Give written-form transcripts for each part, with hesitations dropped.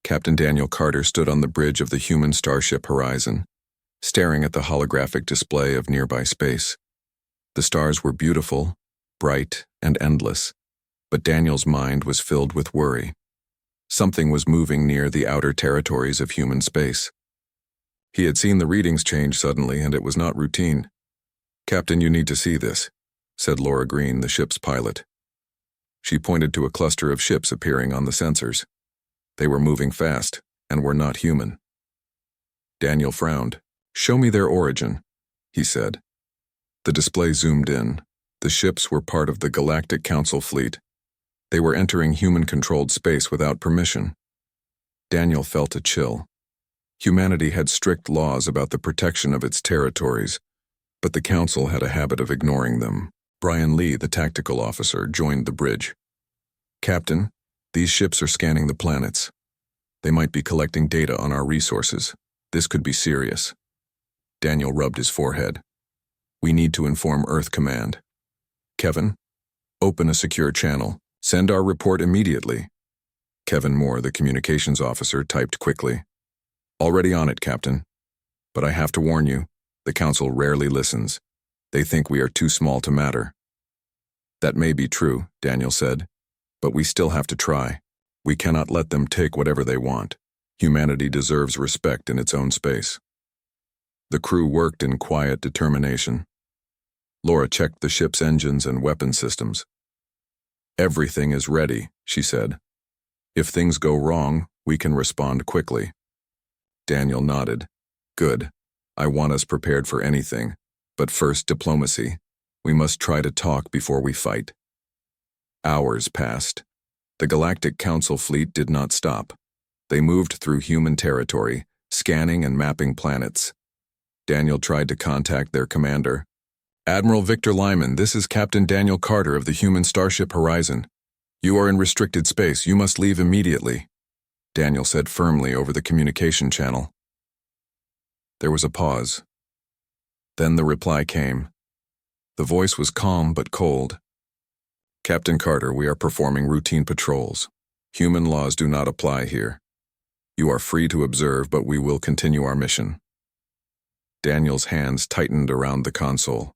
Captain Daniel Carter stood on the bridge of the human starship Horizon, staring at the holographic display of nearby space. The stars were beautiful, bright, and endless, but Daniel's mind was filled with worry. Something was moving near the outer territories of human space. He had seen the readings change suddenly, and it was not routine. "Captain, you need to see this," said Laura Green, the ship's pilot. She pointed to a cluster of ships appearing on the sensors. They were moving fast, and were not human. Daniel frowned. "Show me their origin," he said. The display zoomed in. The ships were part of the Galactic Council fleet. They were entering human-controlled space without permission. Daniel felt a chill. Humanity had strict laws about the protection of its territories, but the Council had a habit of ignoring them. Brian Lee, the tactical officer, joined the bridge. "Captain, these ships are scanning the planets. They might be collecting data on our resources. This could be serious." Daniel rubbed his forehead. "We need to inform Earth Command. Kevin, open a secure channel. Send our report immediately." Kevin Moore, the communications officer, typed quickly. "Already on it, Captain. But I have to warn you, the Council rarely listens. They think we are too small to matter." "That may be true," Daniel said, "but we still have to try. We cannot let them take whatever they want. Humanity deserves respect in its own space." The crew worked in quiet determination. Laura checked the ship's engines and weapon systems. "Everything is ready," she said. "If things go wrong, we can respond quickly." Daniel nodded. "Good. I want us prepared for anything. But first, diplomacy. We must try to talk before we fight." Hours passed. The Galactic Council fleet did not stop. They moved through human territory, scanning and mapping planets. Daniel tried to contact their commander. "Admiral Victor Lyman, this is Captain Daniel Carter of the human starship Horizon. You are in restricted space. You must leave immediately," Daniel said firmly over the communication channel. There was a pause. Then the reply came. The voice was calm but cold. "Captain Carter, we are performing routine patrols. Human laws do not apply here. You are free to observe, but we will continue our mission." Daniel's hands tightened around the console.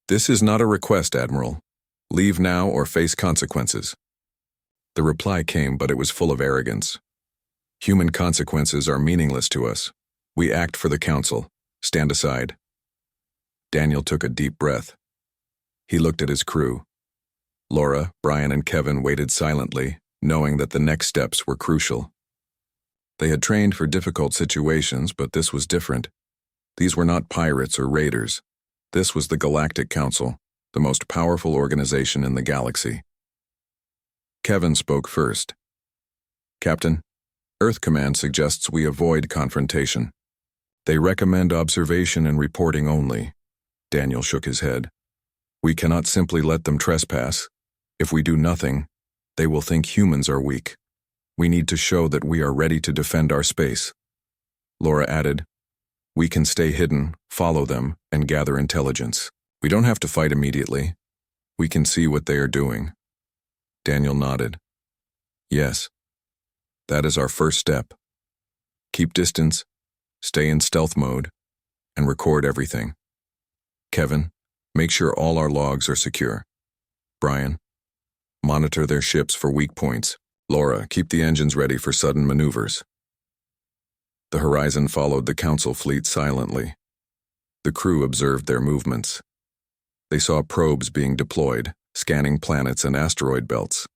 "This is not a request, Admiral. Leave now or face consequences." The reply came, but it was full of arrogance. "Human consequences are meaningless to us. We act for the Council. Stand aside." Daniel took a deep breath. He looked at his crew. Laura, Brian, and Kevin waited silently, knowing that the next steps were crucial. They had trained for difficult situations, but this was different. These were not pirates or raiders. This was the Galactic Council, the most powerful organization in the galaxy. Kevin spoke first. "Captain, Earth Command suggests we avoid confrontation. They recommend observation and reporting only." Daniel shook his head. "We cannot simply let them trespass. If we do nothing, they will think humans are weak. We need to show that we are ready to defend our space." Laura added, "We can stay hidden, follow them, and gather intelligence. We don't have to fight immediately. We can see what they are doing." Daniel nodded. "Yes, that is our first step. Keep distance, stay in stealth mode, and record everything. Kevin, make sure all our logs are secure. Brian, monitor their ships for weak points. Laura, keep the engines ready for sudden maneuvers." The Horizon followed the Council fleet silently. The crew observed their movements. They saw probes being deployed, scanning planets and asteroid belts.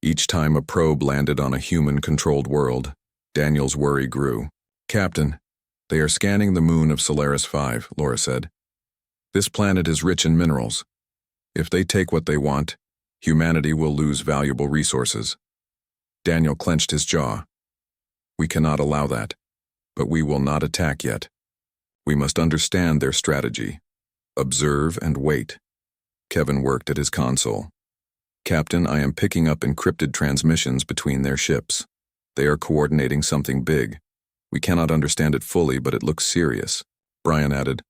Each time a probe landed on a human-controlled world, Daniel's worry grew. "Captain, they are scanning the moon of Solaris 5, Laura said. "This planet is rich in minerals. If they take what they want, humanity will lose valuable resources." Daniel clenched his jaw. "We cannot allow that. But we will not attack yet. We must understand their strategy. Observe and wait." Kevin worked at his console. "Captain, I am picking up encrypted transmissions between their ships. They are coordinating something big. We cannot understand it fully, but it looks serious." Brian added,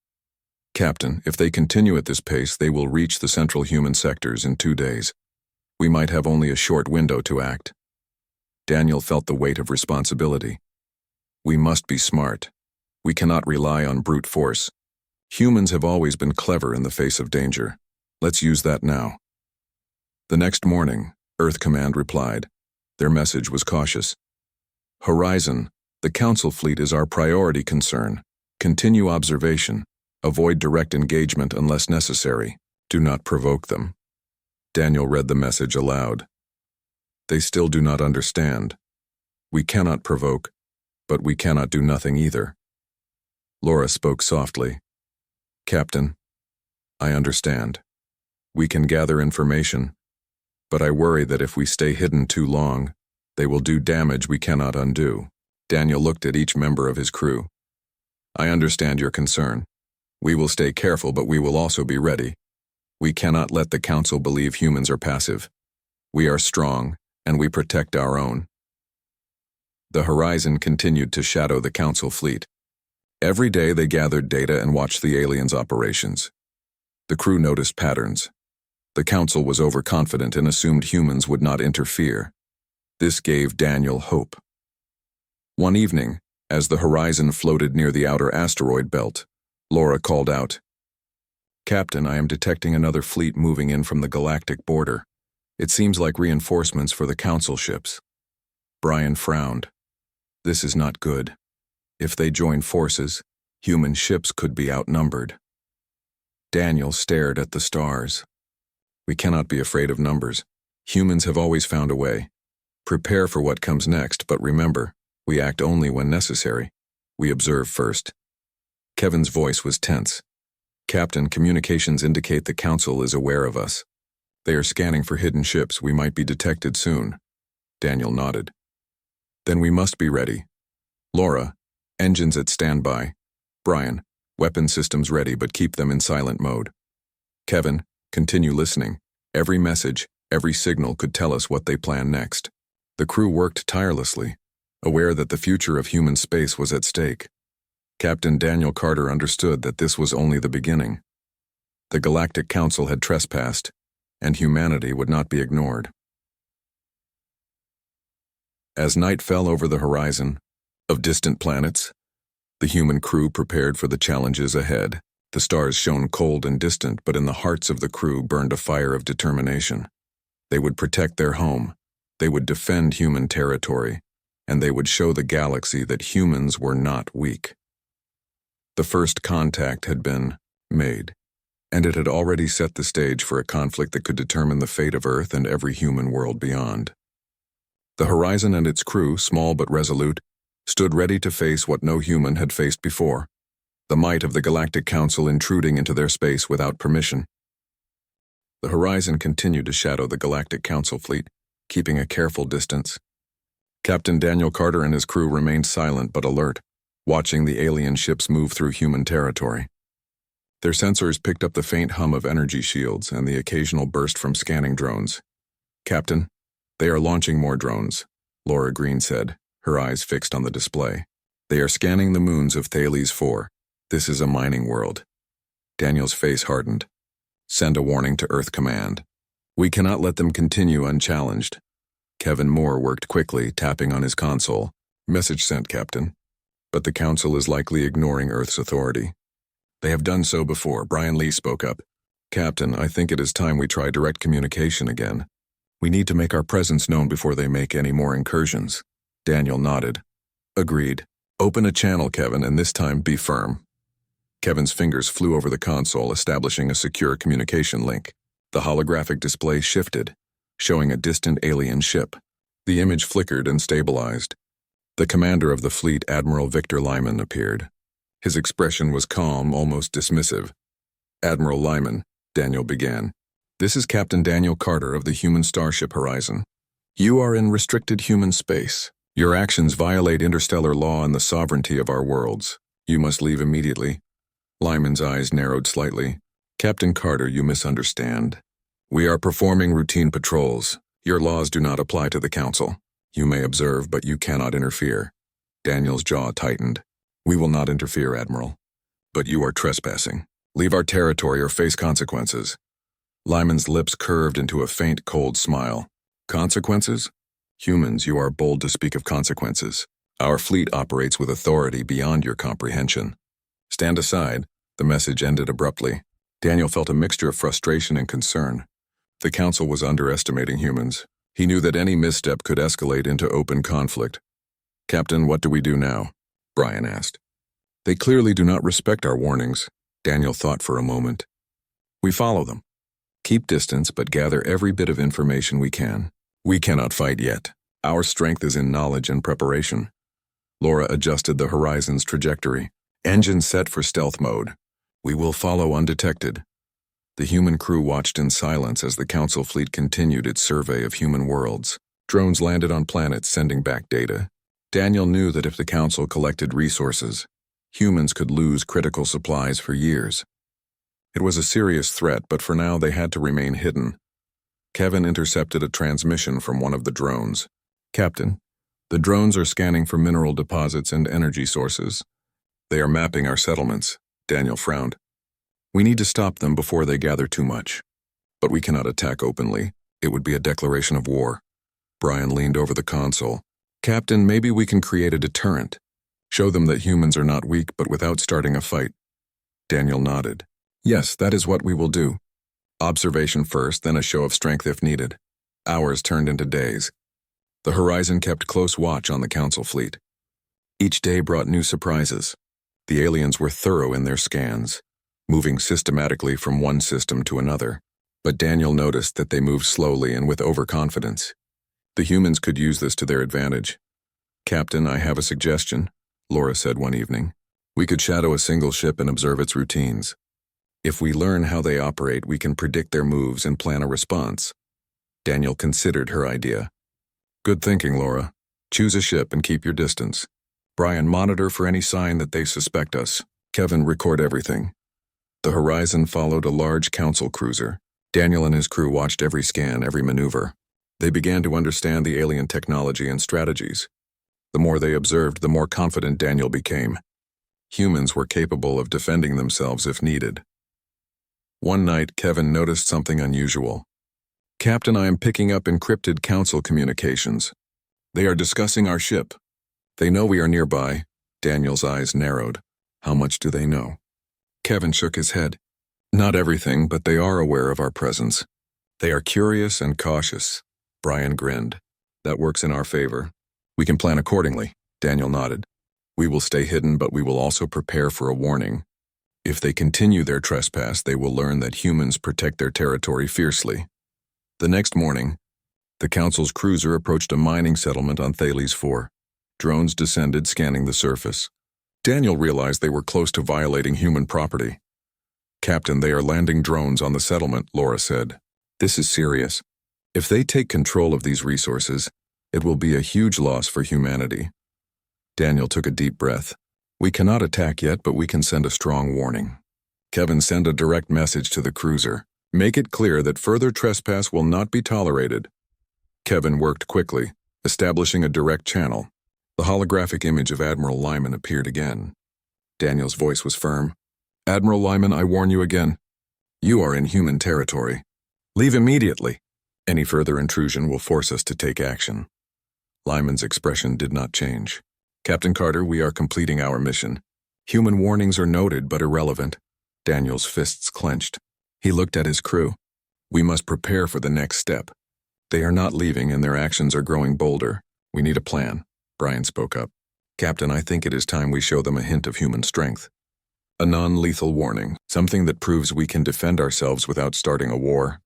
"Captain, if they continue at this pace, they will reach the central human sectors in 2 days. We might have only a short window to act." Daniel felt the weight of responsibility. We must be smart. We cannot rely on brute force. Humans have always been clever in the face of danger. Let's use that now. The next morning, Earth Command replied. Their message was cautious. Horizon, the Council fleet is our priority concern. Continue observation. Avoid direct engagement unless necessary. Do not provoke them. Daniel read the message aloud. They still do not understand. We cannot provoke, but we cannot do nothing either. Laura spoke softly. Captain, I understand. We can gather information, but I worry that if we stay hidden too long, they will do damage we cannot undo. Daniel looked at each member of his crew. I understand your concern. We will stay careful, but we will also be ready. We cannot let the Council believe humans are passive. We are strong, and we protect our own. The Horizon continued to shadow the Council fleet. Every day they gathered data and watched the aliens' operations. The crew noticed patterns. The Council was overconfident and assumed humans would not interfere. This gave Daniel hope. One evening, as the Horizon floated near the outer asteroid belt, Laura called out, Captain, I am detecting another fleet moving in from the galactic border. It seems like reinforcements for the Council ships. Brian frowned. This is not good. If they join forces, human ships could be outnumbered. Daniel stared at the stars. We cannot be afraid of numbers. Humans have always found a way. Prepare for what comes next, but remember, we act only when necessary. We observe first. Kevin's voice was tense. Captain, communications indicate the Council is aware of us. They are scanning for hidden ships. We might be detected soon. Daniel nodded. Then we must be ready. Laura, engines at standby. Brian, weapon systems ready, but keep them in silent mode. Kevin, continue listening. Every message, every signal could tell us what they plan next. The crew worked tirelessly, aware that the future of human space was at stake. Captain Daniel Carter understood that this was only the beginning. The Galactic Council had trespassed, and humanity would not be ignored. As night fell over the horizon of distant planets, the human crew prepared for the challenges ahead. The stars shone cold and distant, but in the hearts of the crew burned a fire of determination. They would protect their home, they would defend human territory, and they would show the galaxy that humans were not weak. The first contact had been made, and it had already set the stage for a conflict that could determine the fate of Earth and every human world beyond. The Horizon and its crew, small but resolute, stood ready to face what no human had faced before, the might of the Galactic Council intruding into their space without permission. The Horizon continued to shadow the Galactic Council fleet, keeping a careful distance. Captain Daniel Carter and his crew remained silent but alert, watching the alien ships move through human territory. Their sensors picked up the faint hum of energy shields and the occasional burst from scanning drones. Captain, they are launching more drones, Laura Green said, her eyes fixed on the display. They are scanning the moons of Thales 4. This is a mining world. Daniel's face hardened. Send a warning to Earth Command. We cannot let them continue unchallenged. Kevin Moore worked quickly, tapping on his console. Message sent, Captain. But the Council is likely ignoring Earth's authority. They have done so before. Brian Lee spoke up. Captain, I think it is time we try direct communication again. We need to make our presence known before they make any more incursions. Daniel nodded. Agreed. Open a channel, Kevin, and this time be firm. Kevin's fingers flew over the console, establishing a secure communication link. The holographic display shifted, showing a distant alien ship. The image flickered and stabilized. The commander of the fleet, Admiral Victor Lyman, appeared. His expression was calm, almost dismissive. Admiral Lyman, Daniel began. This is Captain Daniel Carter of the human starship Horizon. You are in restricted human space. Your actions violate interstellar law and the sovereignty of our worlds. You must leave immediately. Lyman's eyes narrowed slightly. Captain Carter, you misunderstand. We are performing routine patrols. Your laws do not apply to the Council. You may observe, but you cannot interfere. Daniel's jaw tightened. We will not interfere, Admiral. But you are trespassing. Leave our territory or face consequences. Lyman's lips curved into a faint, cold smile. Consequences? Humans, you are bold to speak of consequences. Our fleet operates with authority beyond your comprehension. Stand aside. The message ended abruptly. Daniel felt a mixture of frustration and concern. The council was underestimating humans. He knew that any misstep could escalate into open conflict. "Captain, what do we do now?" Brian asked. "They clearly do not respect our warnings." Daniel thought for a moment. "We follow them. Keep distance, but gather every bit of information we can. We cannot fight yet. Our strength is in knowledge and preparation." Laura adjusted the Horizon's trajectory. "Engine set for stealth mode. We will follow undetected." The human crew watched in silence as the council fleet continued its survey of human worlds. Drones landed on planets sending back data. Daniel knew that if the council collected resources, humans could lose critical supplies for years. It was a serious threat, but for now they had to remain hidden. Kevin intercepted a transmission from one of the drones. "Captain, the drones are scanning for mineral deposits and energy sources. They are mapping our settlements." Daniel frowned. "We need to stop them before they gather too much. But we cannot attack openly. It would be a declaration of war." Brian leaned over the console. "Captain, maybe we can create a deterrent. Show them that humans are not weak, but without starting a fight." Daniel nodded. "Yes, that is what we will do. Observation first, then a show of strength if needed." Hours turned into days. The Horizon kept close watch on the council fleet. Each day brought new surprises. The aliens were thorough in their scans, moving systematically from one system to another. But Daniel noticed that they moved slowly and with overconfidence. The humans could use this to their advantage. "Captain, I have a suggestion," Laura said one evening. "We could shadow a single ship and observe its routines. If we learn how they operate, we can predict their moves and plan a response." Daniel considered her idea. "Good thinking, Laura. Choose a ship and keep your distance. Brian, monitor for any sign that they suspect us. Kevin, record everything." The Horizon followed a large council cruiser. Daniel and his crew watched every scan, every maneuver. They began to understand the alien technology and strategies. The more they observed, the more confident Daniel became. Humans were capable of defending themselves if needed. One night, Kevin noticed something unusual. "Captain, I am picking up encrypted council communications. They are discussing our ship. They know we are nearby." Daniel's eyes narrowed. "How much do they know?" Kevin shook his head. "Not everything, but they are aware of our presence. They are curious and cautious." Brian grinned. "That works in our favor. We can plan accordingly." Daniel nodded. "We will stay hidden, but we will also prepare for a warning. If they continue their trespass, they will learn that humans protect their territory fiercely." The next morning, the council's cruiser approached a mining settlement on Thales 4. Drones descended, scanning the surface. Daniel realized they were close to violating human property. "Captain, they are landing drones on the settlement," Laura said. "This is serious. If they take control of these resources, it will be a huge loss for humanity." Daniel took a deep breath. "We cannot attack yet, but we can send a strong warning." Kevin sent a direct message to the cruiser. "Make it clear that further trespass will not be tolerated." Kevin worked quickly, establishing a direct channel. The holographic image of Admiral Lyman appeared again. Daniel's voice was firm. "Admiral Lyman, I warn you again. You are in human territory. Leave immediately. Any further intrusion will force us to take action." Lyman's expression did not change. "Captain Carter, we are completing our mission. Human warnings are noted but irrelevant." Daniel's fists clenched. He looked at his crew. "We must prepare for the next step. They are not leaving and their actions are growing bolder. We need a plan." Brian spoke up. "Captain, I think it is time we show them a hint of human strength. A non-lethal warning, something that proves we can defend ourselves without starting a war."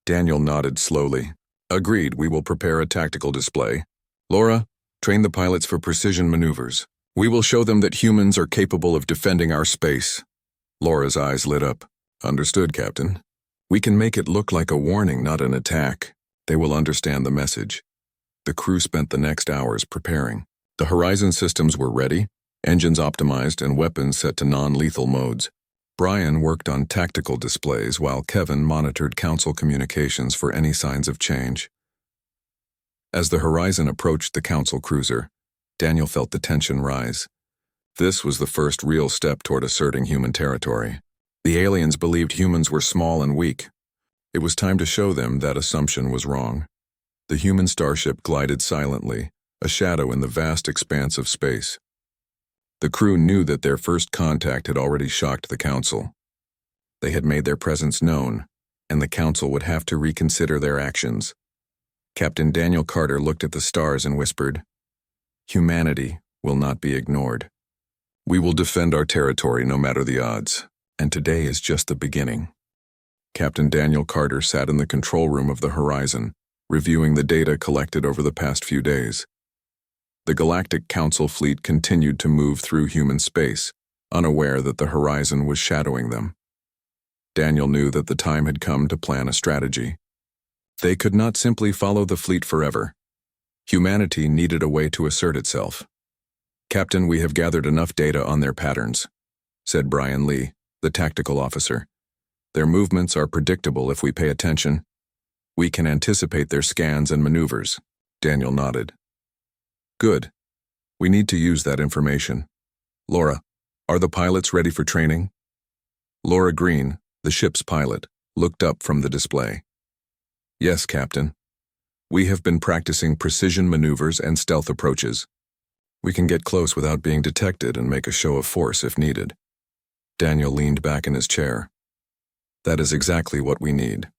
Daniel nodded slowly. "Agreed, we will prepare a tactical display. Laura, train the pilots for precision maneuvers. We will show them that humans are capable of defending our space." Laura's eyes lit up. "Understood, Captain. We can make it look like a warning, not an attack. They will understand the message." The crew spent the next hours preparing. The Horizon systems were ready, engines optimized, and weapons set to non-lethal modes. Brian worked on tactical displays while Kevin monitored council communications for any signs of change. As the Horizon approached the council cruiser, Daniel felt the tension rise. This was the first real step toward asserting human territory. The aliens believed humans were small and weak. It was time to show them that assumption was wrong. The human starship glided silently, a shadow in the vast expanse of space. The crew knew that their first contact had already shocked the Council. They had made their presence known, and the Council would have to reconsider their actions. Captain Daniel Carter looked at the stars and whispered, "Humanity will not be ignored. We will defend our territory no matter the odds, and today is just the beginning." Captain Daniel Carter sat in the control room of the Horizon, reviewing the data collected over the past few days. The Galactic Council fleet continued to move through human space, unaware that the Horizon was shadowing them. Daniel knew that the time had come to plan a strategy. They could not simply follow the fleet forever. Humanity needed a way to assert itself. "Captain, we have gathered enough data on their patterns," said Brian Lee, the tactical officer. "Their movements are predictable if we pay attention. We can anticipate their scans and maneuvers." Daniel nodded. "Good. We need to use that information. Laura, are the pilots ready for training?" Laura Green, the ship's pilot, looked up from the display. "Yes, Captain. We have been practicing precision maneuvers and stealth approaches. We can get close without being detected and make a show of force if needed." Daniel leaned back in his chair. "That is exactly what we need.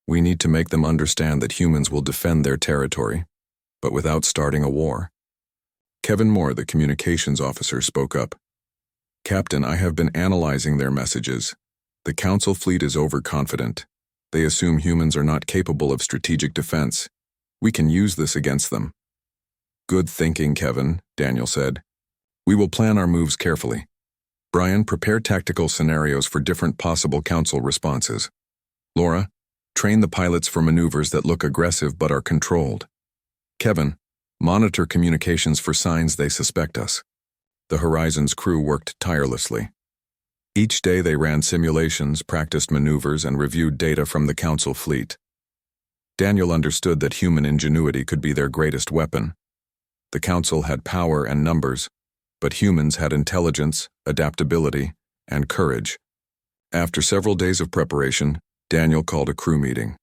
We need to make them understand that humans will defend their territory, but without starting a war." Kevin Moore, the communications officer, spoke up. "Captain, I have been analyzing their messages. The Council fleet is overconfident. They assume humans are not capable of strategic defense. We can use this against them." "Good thinking, Kevin," Daniel said. "We will plan our moves carefully. Brian, prepare tactical scenarios for different possible Council responses. Laura, train the pilots for maneuvers that look aggressive but are controlled. Kevin, monitor communications for signs they suspect us." The Horizon's crew worked tirelessly. Each day they ran simulations, practiced maneuvers, and reviewed data from the Council fleet. Daniel understood that human ingenuity could be their greatest weapon. The Council had power and numbers, but humans had intelligence, adaptability, and courage. After several days of preparation, Daniel called a crew meeting.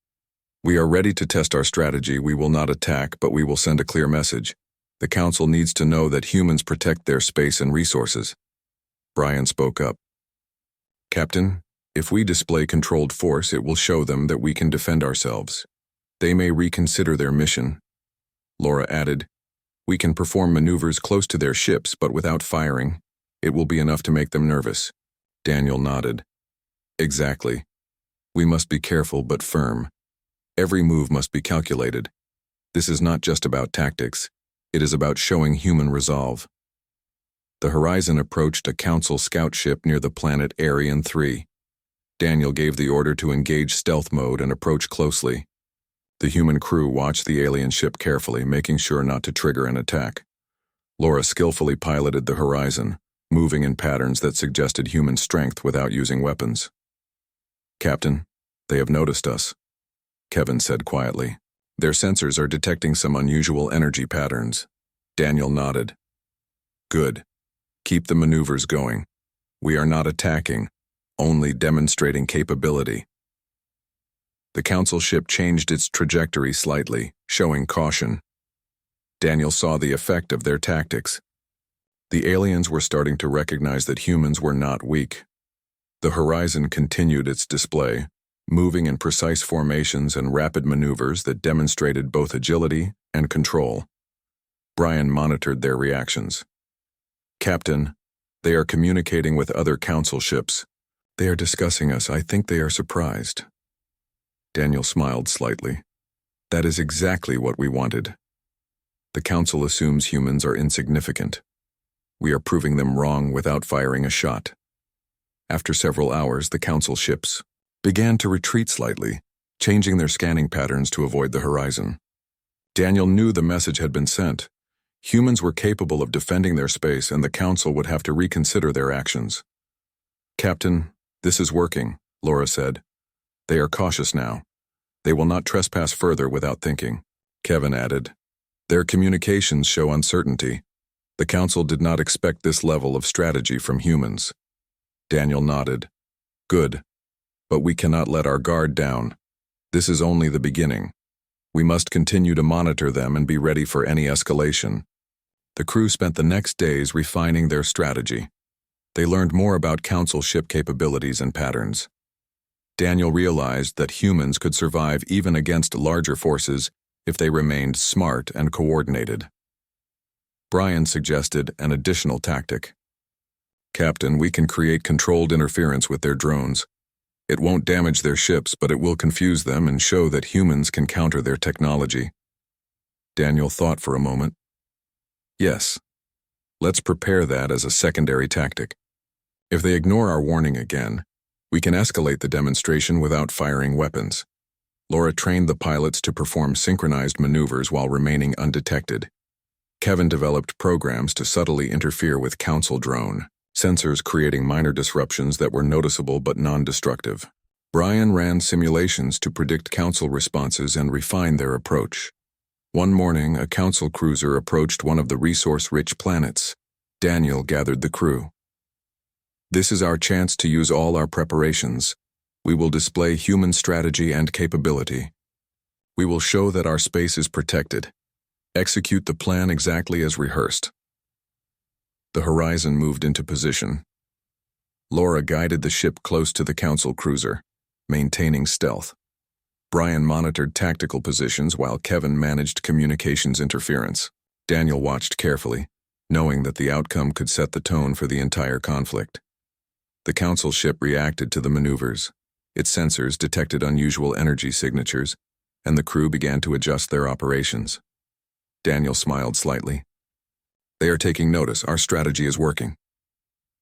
"We are ready to test our strategy. We will not attack, but we will send a clear message. The Council needs to know that humans protect their space and resources." Brian spoke up. "Captain, if we display controlled force, it will show them that we can defend ourselves. They may reconsider their mission." Laura added, "We can perform maneuvers close to their ships, but without firing. It will be enough to make them nervous." Daniel nodded. "Exactly. We must be careful but firm. Every move must be calculated. This is not just about tactics. It is about showing human resolve." The Horizon approached a Council scout ship near the planet Arian 3. Daniel gave the order to engage stealth mode and approach closely. The human crew watched the alien ship carefully, making sure not to trigger an attack. Laura skillfully piloted the Horizon, moving in patterns that suggested human strength without using weapons. "Captain, they have noticed us," Kevin said quietly. "Their sensors are detecting some unusual energy patterns." Daniel nodded. "Good. Keep the maneuvers going. We are not attacking, only demonstrating capability." The Council ship changed its trajectory slightly, showing caution. Daniel saw the effect of their tactics. The aliens were starting to recognize that humans were not weak. The Horizon continued its display, moving in precise formations and rapid maneuvers that demonstrated both agility and control. Brian monitored their reactions. "Captain, they are communicating with other Council ships. They are discussing us. I think they are surprised." Daniel smiled slightly. "That is exactly what we wanted. The Council assumes humans are insignificant. We are proving them wrong without firing a shot." After several hours, the Council ships began to retreat slightly, changing their scanning patterns to avoid the Horizon. Daniel knew the message had been sent. Humans were capable of defending their space, and the Council would have to reconsider their actions. "Captain, this is working," Laura said. "They are cautious now. They will not trespass further without thinking." Kevin added, "Their communications show uncertainty. The Council did not expect this level of strategy from humans." Daniel nodded. "Good. But we cannot let our guard down. This is only the beginning." We must continue to monitor them and be ready for any escalation. The crew spent the next days refining their strategy. They learned more about Council ship capabilities and patterns. Daniel realized that humans could survive even against larger forces if they remained smart and coordinated. Brian suggested an additional tactic. "Captain, we can create controlled interference with their drones. It won't damage their ships, but it will confuse them and show that humans can counter their technology." Daniel thought for a moment. "Yes, let's prepare that as a secondary tactic. If they ignore our warning again, we can escalate the demonstration without firing weapons." Laura trained the pilots to perform synchronized maneuvers while remaining undetected. Kevin developed programs to subtly interfere with Council drone, sensors creating minor disruptions that were noticeable but non-destructive. Brian ran simulations to predict Council responses and refine their approach. One morning, a Council cruiser approached one of the resource-rich planets. Daniel gathered the crew. "This is our chance to use all our preparations. We will display human strategy and capability. We will show that our space is protected. Execute the plan exactly as rehearsed." The Horizon moved into position. Laura guided the ship close to the Council cruiser, maintaining stealth. Brian monitored tactical positions while Kevin managed communications interference. Daniel watched carefully, knowing that the outcome could set the tone for the entire conflict. The Council ship reacted to the maneuvers. Its sensors detected unusual energy signatures, and the crew began to adjust their operations. Daniel smiled slightly. "They are taking notice. Our strategy is working."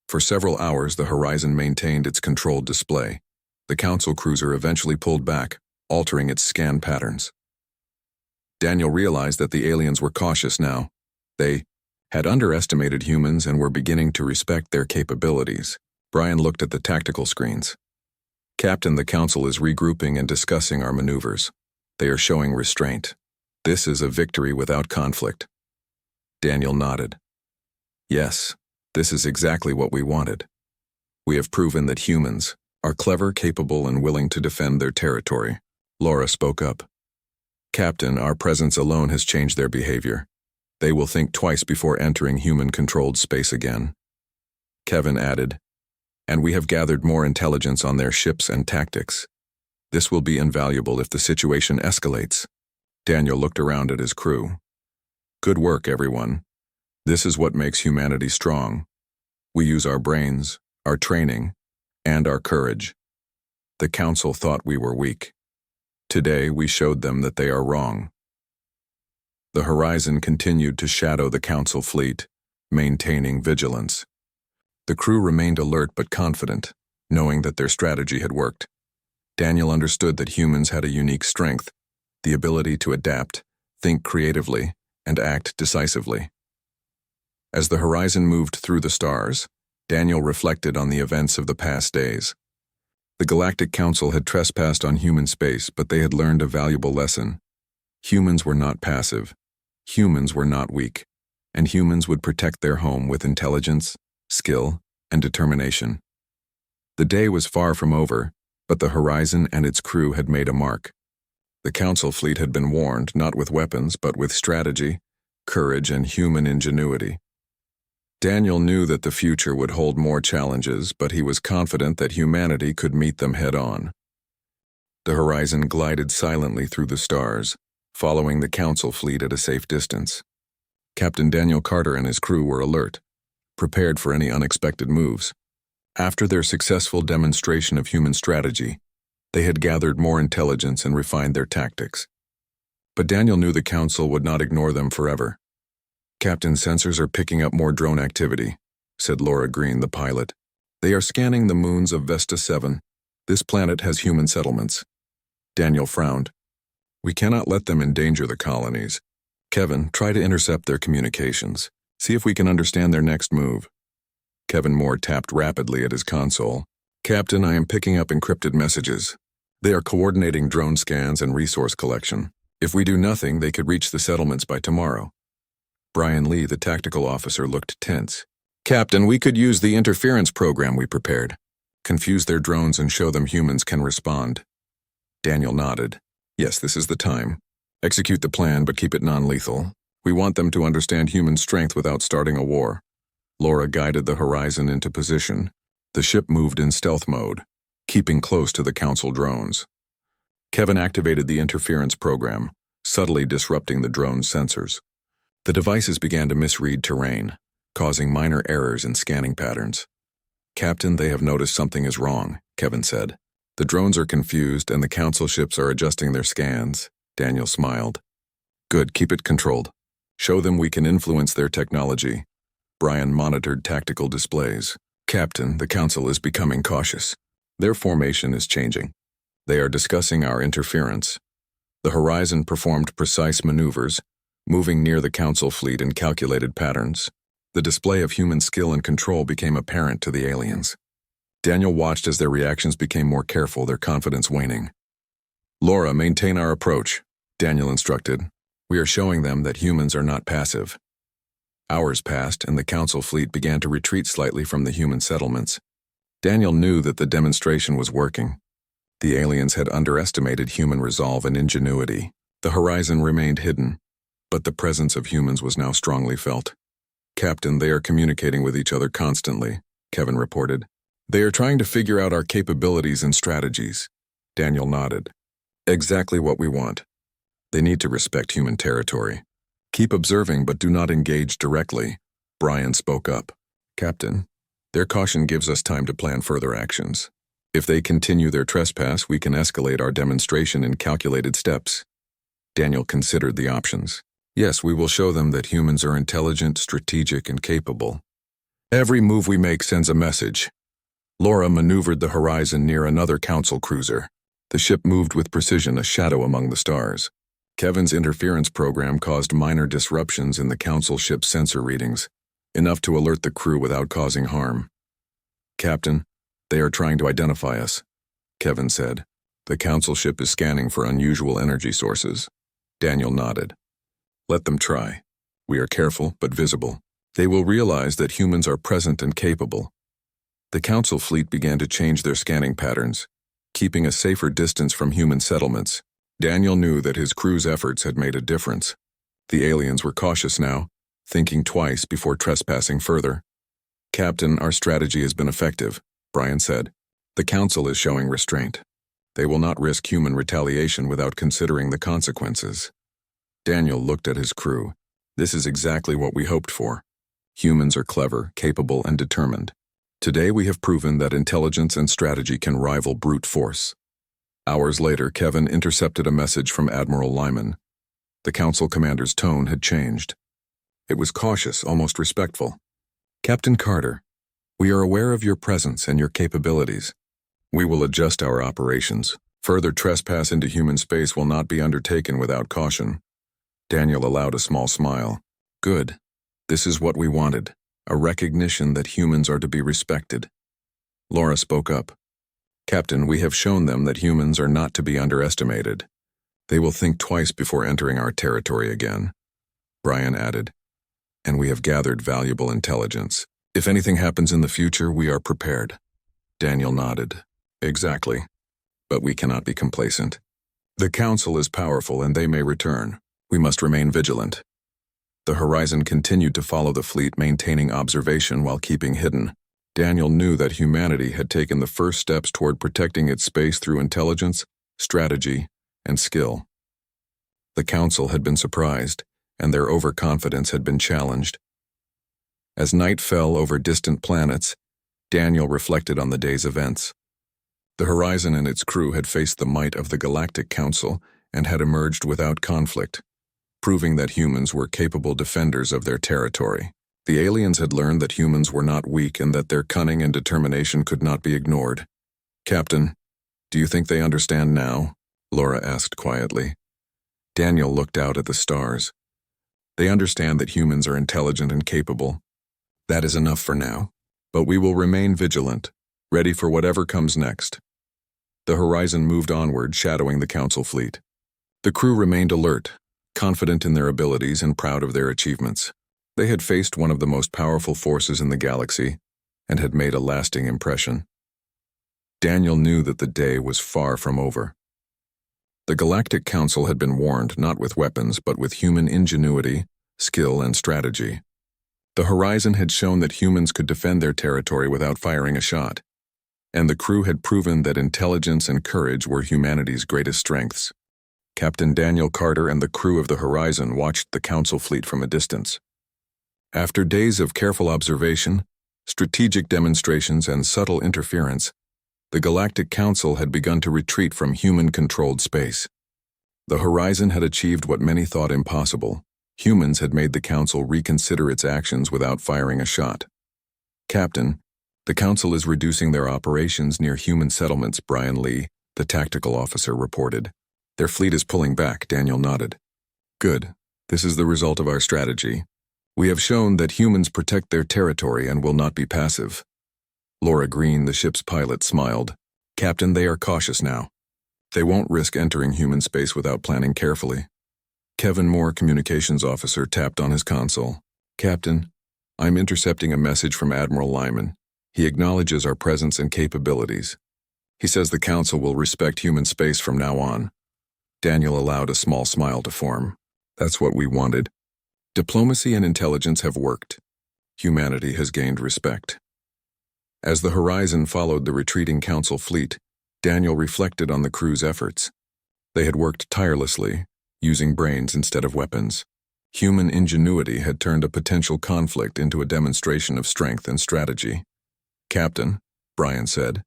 For several hours, the Horizon maintained its controlled display. The Council cruiser eventually pulled back, altering its scan patterns. Daniel realized that the aliens were cautious now. They had underestimated humans and were beginning to respect their capabilities. Brian looked at the tactical screens. "Captain, the Council is regrouping and discussing our maneuvers. They are showing restraint. This is a victory without conflict." Daniel nodded. "Yes, this is exactly what we wanted. We have proven that humans are clever, capable, and willing to defend their territory." Laura spoke up. "Captain, our presence alone has changed their behavior. They will think twice before entering human-controlled space again." Kevin added, "And we have gathered more intelligence on their ships and tactics. This will be invaluable if the situation escalates." Daniel looked around at his crew. "Good work, everyone. This is what makes humanity strong. We use our brains, our training, and our courage. The Council thought we were weak. Today, we showed them that they are wrong." The Horizon continued to shadow the Council fleet, maintaining vigilance. The crew remained alert but confident, knowing that their strategy had worked. Daniel understood that humans had a unique strength, the ability to adapt, think creatively, and act decisively. As the Horizon moved through the stars, Daniel reflected on the events of the past days. The Galactic Council had trespassed on human space, but they had learned a valuable lesson. Humans were not passive. Humans were not weak. And humans would protect their home with intelligence, skill, and determination. The day was far from over, but the Horizon and its crew had made a mark. The Council fleet had been warned, not with weapons, but with strategy, courage, and human ingenuity. Daniel knew that the future would hold more challenges, but he was confident that humanity could meet them head-on. The Horizon glided silently through the stars, following the Council fleet at a safe distance. Captain Daniel Carter and his crew were alert, prepared for any unexpected moves. After their successful demonstration of human strategy, they had gathered more intelligence and refined their tactics. But Daniel knew the Council would not ignore them forever. "Captain, sensors are picking up more drone activity," said Laura Green, the pilot. "They are scanning the moons of Vesta 7. This planet has human settlements." Daniel frowned. "We cannot let them endanger the colonies. Kevin, try to intercept their communications. See if we can understand their next move." Kevin Moore tapped rapidly at his console. "Captain, I am picking up encrypted messages. They are coordinating drone scans and resource collection. If we do nothing, they could reach the settlements by tomorrow." Brian Lee, the tactical officer, looked tense. "Captain, we could use the interference program we prepared. Confuse their drones and show them humans can respond." Daniel nodded. "Yes, this is the time. Execute the plan, but keep it non-lethal. We want them to understand human strength without starting a war. Laura guided the Horizon into position. The ship moved in stealth mode, keeping close to the Council drones. Kevin activated the interference program, subtly disrupting the drone's sensors. The devices began to misread terrain, causing minor errors in scanning patterns. "Captain, they have noticed something is wrong," Kevin said. "The drones are confused and the Council ships are adjusting their scans." Daniel smiled. "Good, keep it controlled. Show them we can influence their technology." Brian monitored tactical displays. "Captain, the Council is becoming cautious. Their formation is changing. They are discussing our interference." The Horizon performed precise maneuvers, moving near the Council fleet in calculated patterns. The display of human skill and control became apparent to the aliens. Daniel watched as their reactions became more careful, their confidence waning. "Laura, maintain our approach," Daniel instructed. "We are showing them that humans are not passive." Hours passed, and the Council fleet began to retreat slightly from the human settlements. Daniel knew that the demonstration was working. The aliens had underestimated human resolve and ingenuity. The Horizon remained hidden, but the presence of humans was now strongly felt. "Captain, they are communicating with each other constantly," Kevin reported. "They are trying to figure out our capabilities and strategies." Daniel nodded. "Exactly what we want. They need to respect human territory. Keep observing, but do not engage directly." Brian spoke up. "Captain, their caution gives us time to plan further actions. If they continue their trespass, we can escalate our demonstration in calculated steps." Daniel considered the options. "Yes, we will show them that humans are intelligent, strategic, and capable. Every move we make sends a message." Laura maneuvered the Horizon near another Council cruiser. The ship moved with precision, a shadow among the stars. Kevin's interference program caused minor disruptions in the Council ship's sensor readings, enough to alert the crew without causing harm. "Captain, they are trying to identify us," Kevin said. "The Council ship is scanning for unusual energy sources." Daniel nodded. "Let them try. We are careful but visible. They will realize that humans are present and capable." The Council fleet began to change their scanning patterns, keeping a safer distance from human settlements. Daniel knew that his crew's efforts had made a difference. The aliens were cautious now, thinking twice before trespassing further. "Captain, our strategy has been effective," Brian said. "The Council is showing restraint. They will not risk human retaliation without considering the consequences." Daniel looked at his crew. "This is exactly what we hoped for. Humans are clever, capable, and determined. Today we have proven that intelligence and strategy can rival brute force." Hours later, Kevin intercepted a message from Admiral Lyman. The Council commander's tone had changed. It was cautious, almost respectful. "Captain Carter, we are aware of your presence and your capabilities. We will adjust our operations. Further trespass into human space will not be undertaken without caution." Daniel allowed a small smile. "Good. This is what we wanted, a recognition that humans are to be respected." Laura spoke up. "Captain, we have shown them that humans are not to be underestimated. They will think twice before entering our territory again." Brian added, "And we have gathered valuable intelligence. If anything happens in the future, we are prepared." Daniel nodded. "Exactly. But we cannot be complacent. The Council is powerful and they may return. We must remain vigilant." The Horizon continued to follow the fleet, maintaining observation while keeping hidden. Daniel knew that humanity had taken the first steps toward protecting its space through intelligence, strategy, and skill. The Council had been surprised, and their overconfidence had been challenged. As night fell over distant planets, Daniel reflected on the day's events. The Horizon and its crew had faced the might of the Galactic Council and had emerged without conflict, proving that humans were capable defenders of their territory. The aliens had learned that humans were not weak and that their cunning and determination could not be ignored. "Captain, do you think they understand now?" Laura asked quietly. Daniel looked out at the stars. "They understand that humans are intelligent and capable. That is enough for now. But we will remain vigilant, ready for whatever comes next." The Horizon moved onward, shadowing the Council fleet. The crew remained alert, confident in their abilities and proud of their achievements. They had faced one of the most powerful forces in the galaxy and had made a lasting impression. Daniel knew that the day was far from over. The Galactic Council had been warned not with weapons but with human ingenuity, skill, and strategy. The horizon had shown that humans could defend their territory without firing a shot, and the crew had proven that intelligence and courage were humanity's greatest strengths. Captain Daniel Carter and the crew of the Horizon watched the Council fleet from a distance. After days of careful observation, strategic demonstrations, and subtle interference, the Galactic Council had begun to retreat from human-controlled space. The Horizon had achieved what many thought impossible. Humans had made the Council reconsider its actions without firing a shot. "Captain, the Council is reducing their operations near human settlements," Brian Lee, the tactical officer, reported. "Their fleet is pulling back," Daniel nodded. "Good. This is the result of our strategy. We have shown that humans protect their territory and will not be passive." Laura Green, the ship's pilot, smiled. "Captain, they are cautious now. They won't risk entering human space without planning carefully." Kevin Moore, communications officer, tapped on his console. "Captain, I'm intercepting a message from Admiral Lyman. He acknowledges our presence and capabilities. He says the Council will respect human space from now on." Daniel allowed a small smile to form. "That's what we wanted. Diplomacy and intelligence have worked. Humanity has gained respect." As the Horizon followed the retreating Council fleet, Daniel reflected on the crew's efforts. They had worked tirelessly, using brains instead of weapons. Human ingenuity had turned a potential conflict into a demonstration of strength and strategy. "Captain," Brian said,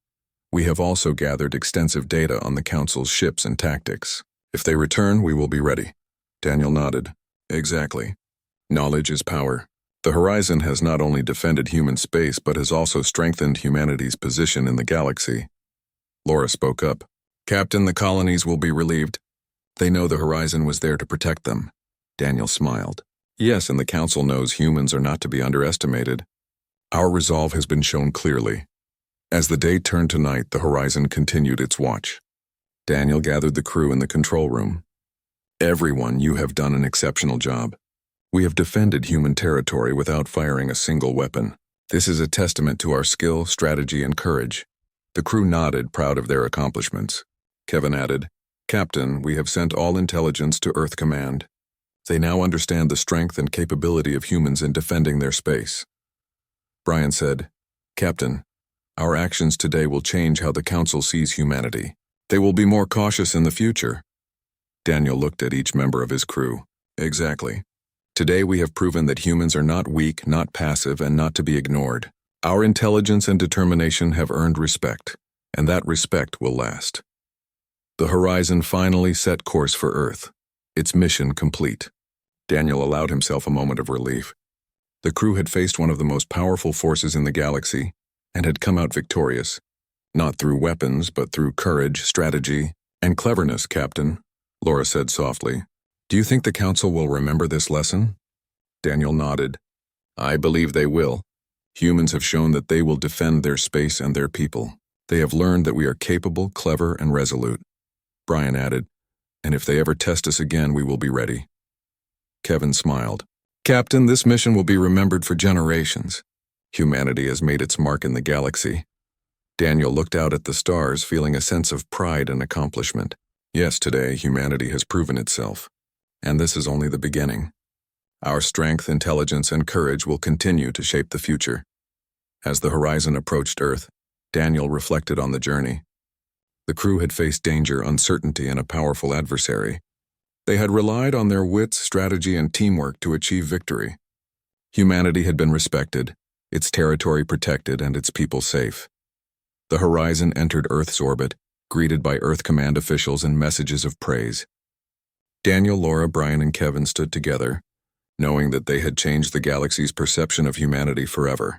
"we have also gathered extensive data on the Council's ships and tactics. If they return, we will be ready." Daniel nodded. "Exactly. Knowledge is power. The Horizon has not only defended human space but has also strengthened humanity's position in the galaxy." Laura spoke up. "Captain, the colonies will be relieved. They know the Horizon was there to protect them." Daniel smiled. "Yes, and the Council knows humans are not to be underestimated. Our resolve has been shown clearly." As the day turned to night, the Horizon continued its watch. Daniel gathered the crew in the control room. "Everyone, you have done an exceptional job. We have defended human territory without firing a single weapon. This is a testament to our skill, strategy, and courage." The crew nodded, proud of their accomplishments. Kevin added, "Captain, we have sent all intelligence to Earth Command. They now understand the strength and capability of humans in defending their space." Brian said, "Captain, our actions today will change how the Council sees humanity. They will be more cautious in the future." Daniel looked at each member of his crew. "Exactly. Today we have proven that humans are not weak, not passive, and not to be ignored. Our intelligence and determination have earned respect, and that respect will last." The Horizon finally set course for Earth, its mission complete. Daniel allowed himself a moment of relief. The crew had faced one of the most powerful forces in the galaxy and had come out victorious, not through weapons but through courage, strategy, and cleverness. "Captain," Laura said softly, "do you think the Council will remember this lesson?" Daniel nodded. "I believe they will. Humans have shown that they will defend their space and their people. They have learned that we are capable, clever, and resolute." Brian added, "And if they ever test us again, we will be ready." Kevin smiled. "Captain, this mission will be remembered for generations. Humanity has made its mark in the galaxy." Daniel looked out at the stars, feeling a sense of pride and accomplishment. Yes, today humanity has proven itself, and this is only the beginning. Our strength, intelligence, and courage will continue to shape the future. As the Horizon approached Earth, Daniel reflected on the journey. The crew had faced danger, uncertainty, and a powerful adversary. They had relied on their wits, strategy, and teamwork to achieve victory. Humanity had been respected, its territory protected, and its people safe. The Horizon entered Earth's orbit, greeted by Earth Command officials and messages of praise. Daniel, Laura, Brian, and Kevin stood together, knowing that they had changed the galaxy's perception of humanity forever.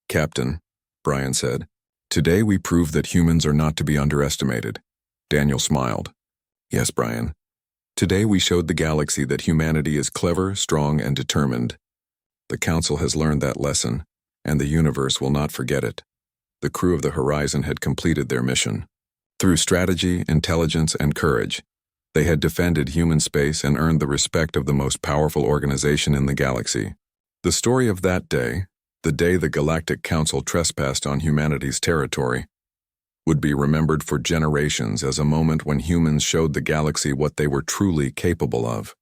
"Captain," Brian said, "today we proved that humans are not to be underestimated." Daniel smiled. "Yes, Brian. Today we showed the galaxy that humanity is clever, strong, and determined. The Council has learned that lesson, and the universe will not forget it." The crew of the Horizon had completed their mission. Through strategy, intelligence, and courage, they had defended human space and earned the respect of the most powerful organization in the galaxy. The story of that day, the day the Galactic Council trespassed on humanity's territory, would be remembered for generations as a moment when humans showed the galaxy what they were truly capable of.